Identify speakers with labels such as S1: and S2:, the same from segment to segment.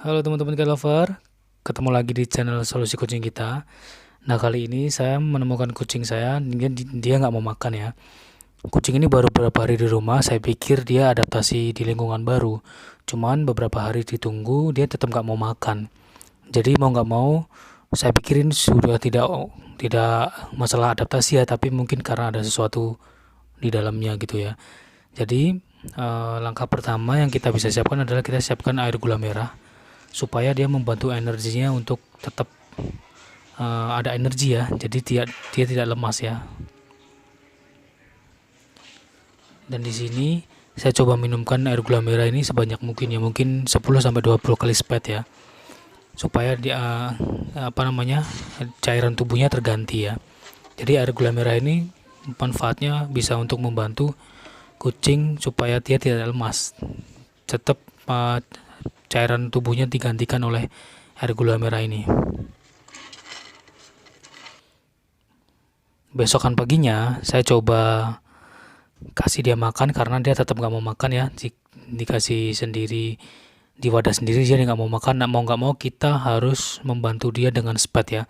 S1: Halo teman-teman cat lover, ketemu lagi di channel solusi kucing kita. Nah kali ini saya menemukan kucing saya, dia nggak mau makan ya. Kucing ini baru beberapa hari di rumah, saya pikir dia adaptasi di lingkungan baru. Cuman beberapa hari ditunggu, dia tetap nggak mau makan. Jadi mau nggak mau, saya pikirin sudah tidak masalah adaptasi ya, tapi mungkin karena ada sesuatu di dalamnya gitu ya. Jadi langkah pertama yang kita bisa siapkan adalah kita siapkan air gula merah supaya dia membantu energinya untuk tetap ada energi ya, jadi dia tidak lemas ya. Dan di sini saya coba minumkan air gula merah ini sebanyak mungkin ya, mungkin 10-20 kali spet ya, supaya dia cairan tubuhnya terganti ya. Jadi air gula merah ini manfaatnya bisa untuk membantu kucing supaya dia tidak lemas, tetap cairan tubuhnya digantikan oleh air gula merah ini. Besokan paginya saya coba kasih dia makan karena dia tetap nggak mau makan ya. Dikasih sendiri di wadah sendiri dia nggak mau makan. Mau nggak mau kita harus membantu dia dengan spet ya.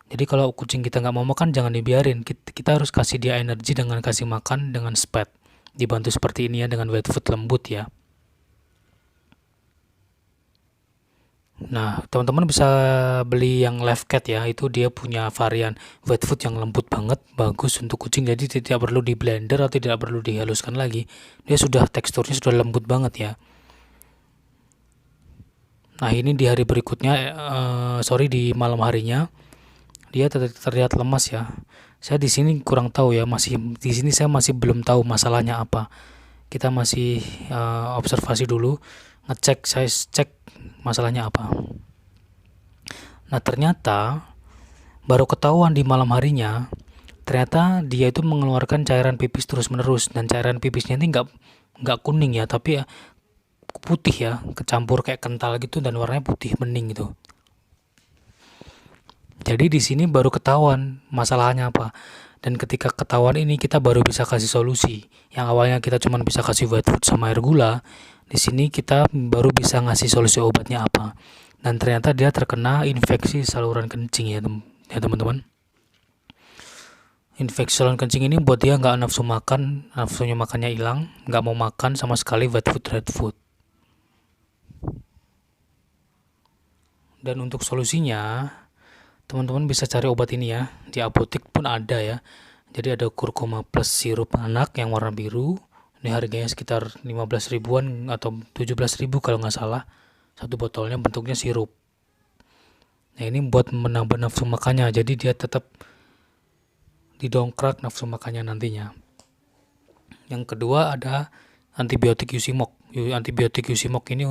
S1: Jadi kalau kucing kita nggak mau makan jangan dibiarin. Kita harus kasih dia energi dengan kasih makan dengan spet. Dibantu seperti ini ya, dengan wet food lembut ya. Nah, teman-teman bisa beli yang Live Cat ya, itu dia punya varian wet food yang lembut banget, bagus untuk kucing, jadi tidak perlu di blender atau tidak perlu dihaluskan lagi. Dia sudah teksturnya sudah lembut banget ya. Nah, ini di hari berikutnya, di malam harinya, dia terlihat lemas ya. Saya di sini kurang tahu ya, di sini saya masih belum tahu masalahnya apa. Kita masih observasi dulu, saya cek masalahnya apa. Nah ternyata baru ketahuan di malam harinya, ternyata dia itu mengeluarkan cairan pipis terus menerus, dan cairan pipisnya ini nggak kuning ya, tapi ya putih ya, kecampur kayak kental gitu dan warnanya putih bening gitu. Jadi di sini baru ketahuan masalahnya apa. Dan ketika ketahuan ini kita baru bisa kasih solusi. Yang awalnya kita cuma bisa kasih wet food sama air gula, di sini kita baru bisa ngasih solusi obatnya apa. Dan ternyata dia terkena infeksi saluran kencing ya, teman-teman. Infeksi saluran kencing ini buat dia nggak nafsu makan, nafsunya makannya hilang, nggak mau makan sama sekali wet food, red food. Dan untuk solusinya, teman-teman bisa cari obat ini ya, di apotek pun ada ya. Jadi ada kurkuma plus sirup anak yang warna biru. Ini harganya sekitar 15 ribuan atau 17 ribu kalau nggak salah. Satu botolnya bentuknya sirup. Nah ini buat menambah nafsu makannya, jadi dia tetap didongkrak nafsu makannya nantinya. Yang kedua ada antibiotik Usimok. Antibiotik Usimok ini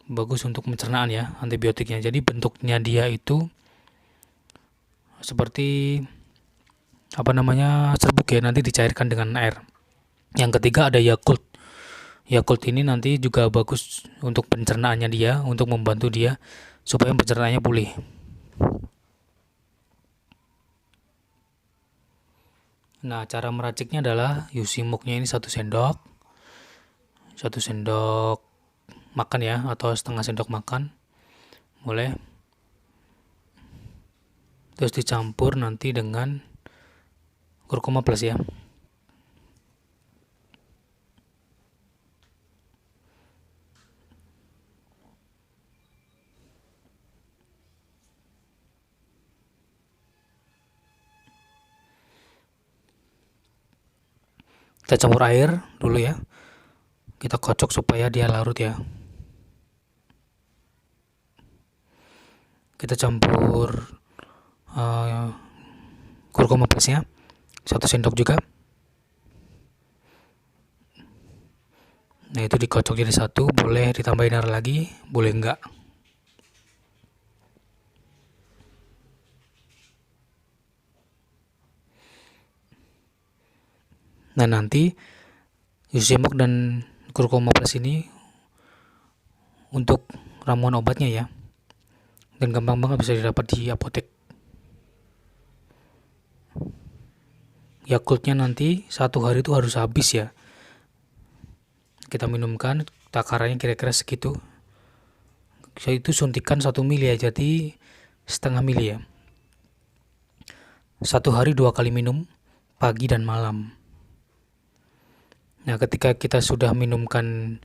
S1: bagus untuk pencernaan ya, antibiotiknya. Jadi bentuknya dia itu seperti serbuk ya, nanti dicairkan dengan air. Yang ketiga ada Yakult. Yakult ini nanti juga bagus untuk pencernaannya dia, untuk membantu dia supaya pencernaannya pulih. Nah, cara meraciknya adalah Usimoknya ini 1 sendok makan ya, atau setengah sendok makan boleh. Terus dicampur nanti dengan kurkuma plus ya. Kita campur air dulu ya. Kita kocok supaya dia larut ya. Kita campur kurkuma plusnya 1 sendok juga. Nah itu dikocok jadi satu, boleh ditambahin air lagi, boleh enggak. Nah nanti Usimok dan kurkuma plus ini untuk ramuan obatnya ya, dan gampang banget bisa didapat di apotek. Yakultnya nanti 1 hari itu harus habis ya. Kita minumkan, takarannya kira-kira segitu. itu suntikan 1 mili ya, jadi setengah mili ya. 1 hari 2 kali minum, pagi dan malam. Nah, ketika kita sudah minumkan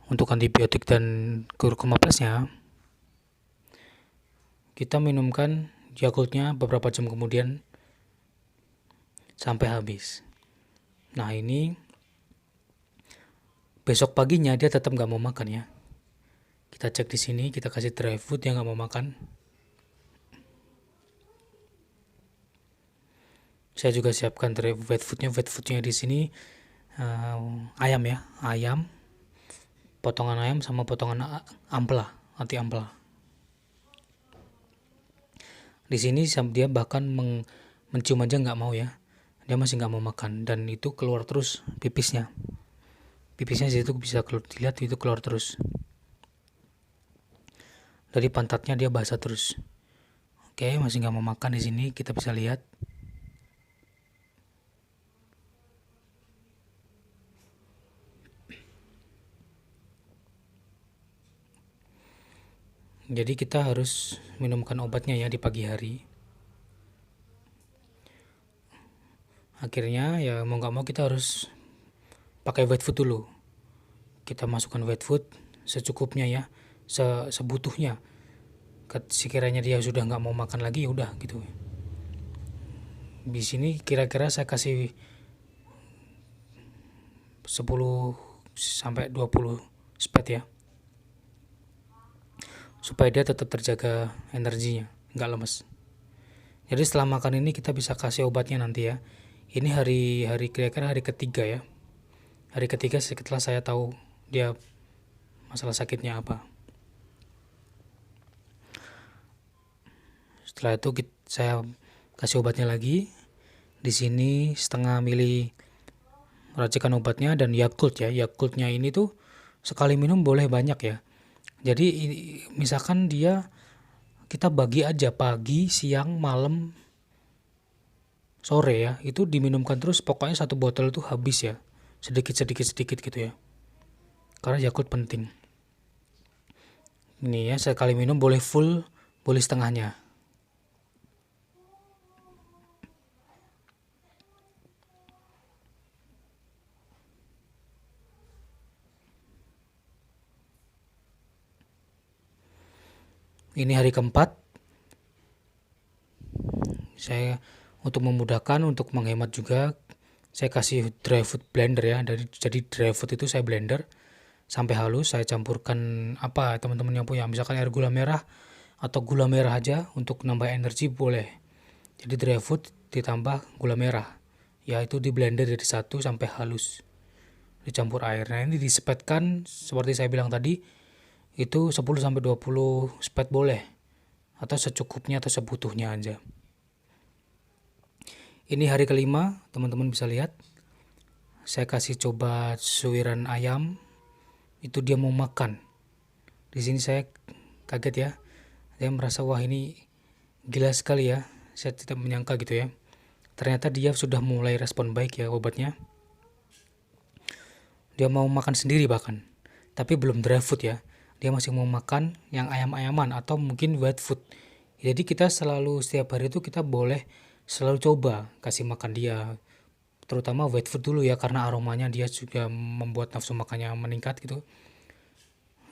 S1: untuk antibiotik dan kurkuma plusnya, kita minumkan Yakultnya beberapa jam kemudian sampai habis. Nah, ini besok paginya dia tetap nggak mau makan ya. Kita cek di sini, kita kasih dry food, dia nggak mau makan. Saya juga siapkan wet foodnya di sini ayam ya, ayam, potongan ayam sama potongan ampela, anti ampela. Di sini dia bahkan mencium aja nggak mau ya, dia masih nggak mau makan, dan itu keluar terus pipisnya situ bisa dilihat, itu keluar terus dari pantatnya, dia basah terus. Oke, masih nggak mau makan. Di sini kita bisa lihat. Jadi kita harus minumkan obatnya ya di pagi hari. Akhirnya ya mau nggak mau kita harus pakai wet food dulu. Kita masukkan wet food secukupnya ya, sebutuhnya. Sekiranya dia sudah nggak mau makan lagi ya udah gitu. Di sini kira-kira saya kasih 10 sampai 20 spet ya, supaya dia tetap terjaga energinya, nggak lemes. Jadi setelah makan ini kita bisa kasih obatnya nanti ya. Ini hari kira-kira hari ketiga ya. Hari ketiga setelah saya tahu dia masalah sakitnya apa. Setelah itu saya kasih obatnya lagi. Di sini setengah mili racikan obatnya dan Yakult ya. Yakultnya ini tuh sekali minum boleh banyak ya. Jadi misalkan kita bagi aja pagi, siang, malam, sore ya, itu diminumkan terus, pokoknya 1 botol itu habis ya, sedikit gitu ya, karena Yakult penting. Ini ya, sekali minum boleh full, boleh setengahnya. Ini hari keempat. Saya untuk memudahkan, untuk menghemat juga, saya kasih dry food blender ya. Jadi dry food itu saya blender sampai halus, saya campurkan apa teman-teman yang punya, misalkan air gula merah atau gula merah aja untuk nambah energi boleh. Jadi dry food ditambah gula merah, yaitu di blender dari 1 sampai halus, dicampur air. Nah, ini disepetkan seperti saya bilang tadi, itu 10 sampai 20 spet boleh, atau secukupnya atau sebutuhnya aja. Ini hari kelima, teman-teman bisa lihat. Saya kasih coba suiran ayam, itu dia mau makan. Di sini saya kaget ya. Saya merasa wah ini gila sekali ya. Saya tidak menyangka gitu ya. Ternyata dia sudah mulai respon baik ya obatnya. Dia mau makan sendiri bahkan. Tapi belum dry food ya. Dia masih mau makan yang ayam-ayaman atau mungkin wet food. Jadi kita selalu setiap hari itu kita boleh selalu coba kasih makan dia, terutama wet food dulu ya, karena aromanya dia juga membuat nafsu makannya meningkat gitu.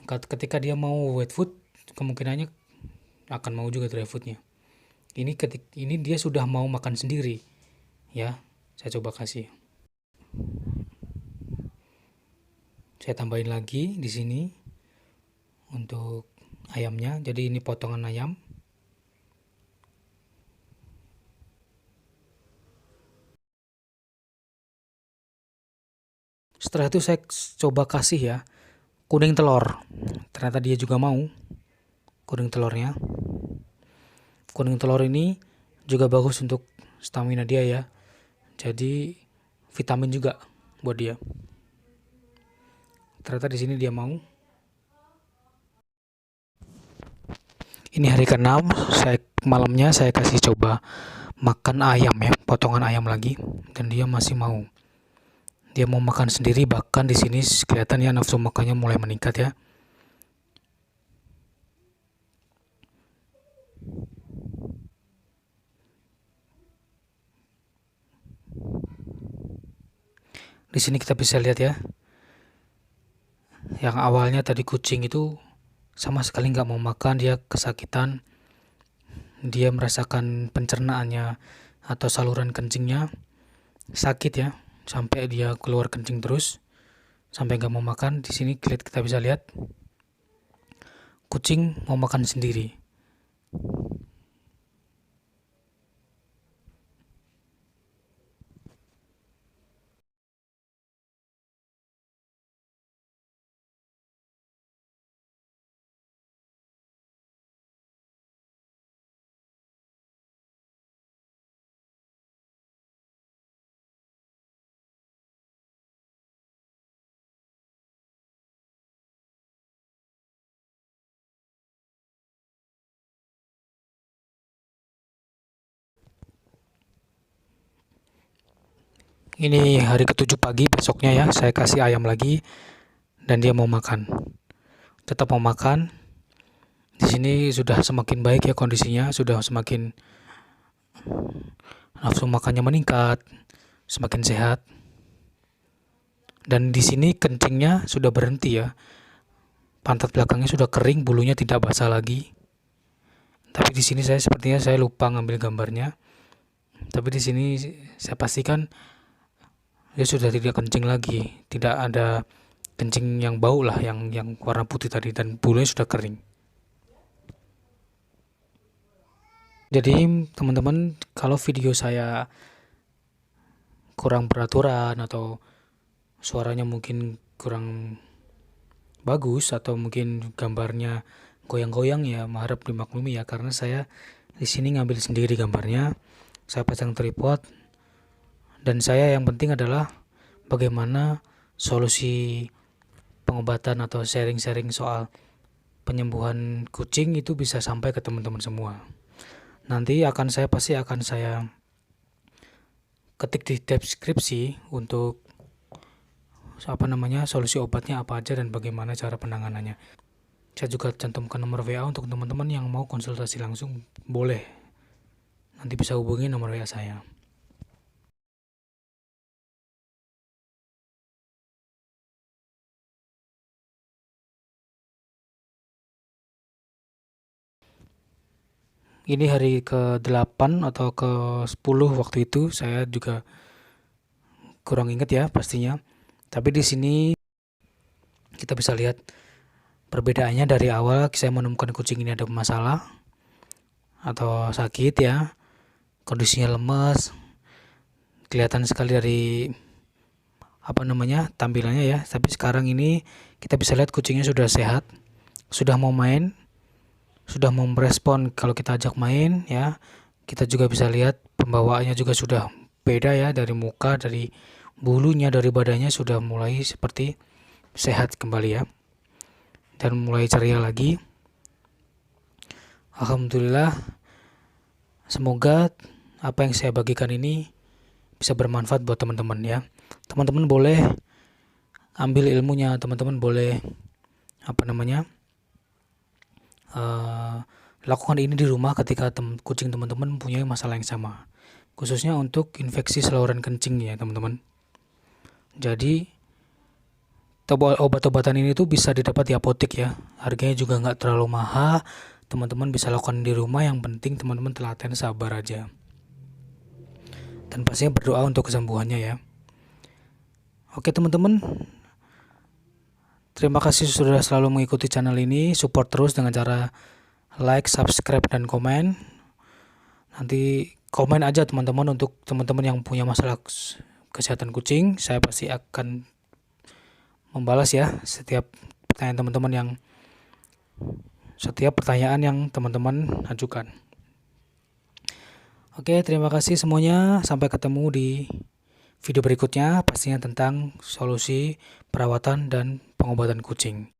S1: Ketika dia mau wet food, kemungkinannya akan mau juga dry foodnya. Ini dia sudah mau makan sendiri ya. Saya coba kasih. Saya tambahin lagi di sini untuk ayamnya. Jadi ini potongan ayam. Setelah itu saya coba kasih ya kuning telur. Ternyata dia juga mau kuning telurnya. Kuning telur ini juga bagus untuk stamina dia ya. Jadi vitamin juga buat dia. Ternyata di sini dia mau. Ini hari ke-6, malamnya saya kasih coba makan ayam ya, potongan ayam lagi, dan dia masih mau. Dia mau makan sendiri, bahkan di sini kelihatan ya nafsu makannya mulai meningkat ya. Di sini kita bisa lihat ya, yang awalnya tadi kucing itu sama sekali nggak mau makan, dia kesakitan, dia merasakan pencernaannya atau saluran kencingnya sakit ya, sampai dia keluar kencing terus, sampai nggak mau makan. Di sini kita bisa lihat kucing mau makan sendiri. Ini hari ke-7 pagi, besoknya ya, saya kasih ayam lagi dan dia mau makan. Tetap mau makan. Di sini sudah semakin baik ya kondisinya, sudah semakin nafsu makannya meningkat, semakin sehat. Dan di sini kencingnya sudah berhenti ya. Pantat belakangnya sudah kering, bulunya tidak basah lagi. Tapi di sini sepertinya saya lupa ngambil gambarnya. Tapi di sini saya pastikan dia sudah tidak kencing lagi, tidak ada kencing yang bau lah, yang warna putih tadi, dan bulunya sudah kering. Jadi teman-teman, kalau video saya kurang beraturan atau suaranya mungkin kurang bagus atau mungkin gambarnya goyang-goyang, ya harap dimaklumi ya, karena saya di sini ngambil sendiri gambarnya, saya pasang tripod, dan saya yang penting adalah bagaimana solusi pengobatan atau sharing-sharing soal penyembuhan kucing itu bisa sampai ke teman-teman semua. Nanti pasti akan saya ketik di deskripsi untuk solusi obatnya apa aja dan bagaimana cara penanganannya. Saya juga cantumkan nomor WA untuk teman-teman yang mau konsultasi langsung, boleh. Nanti bisa hubungi nomor WA saya. Ini hari ke-8 atau ke-10 waktu itu, saya juga kurang ingat ya pastinya. Tapi di sini kita bisa lihat perbedaannya dari awal saya menemukan kucing ini ada masalah atau sakit ya. Kondisinya lemas. Kelihatan sekali dari tampilannya ya. Tapi sekarang ini kita bisa lihat kucingnya sudah sehat, sudah mau main, sudah mau merespon kalau kita ajak main ya. Kita juga bisa lihat pembawaannya juga sudah beda ya, dari muka, dari bulunya, dari badannya sudah mulai seperti sehat kembali ya, dan mulai ceria lagi. Alhamdulillah, semoga apa yang saya bagikan ini bisa bermanfaat buat teman-teman ya. Teman-teman boleh ambil ilmunya, teman-teman boleh lakukan ini di rumah ketika kucing teman-teman punya masalah yang sama, khususnya untuk infeksi saluran kencing ya teman-teman. Jadi obat-obatan ini tuh bisa didapat di apotek ya, harganya juga nggak terlalu mahal. Teman-teman bisa lakukan di rumah, yang penting teman-teman telaten, sabar aja, dan pastinya berdoa untuk kesembuhannya ya. Oke teman-teman, terima kasih sudah selalu mengikuti channel ini. Support terus dengan cara like, subscribe, dan komen. Nanti komen aja teman-teman untuk teman-teman yang punya masalah kesehatan kucing. Saya pasti akan membalas ya setiap pertanyaan yang teman-teman ajukan. Oke, terima kasih semuanya. Sampai ketemu di video berikutnya, pastinya tentang solusi perawatan dan pengobatan kucing.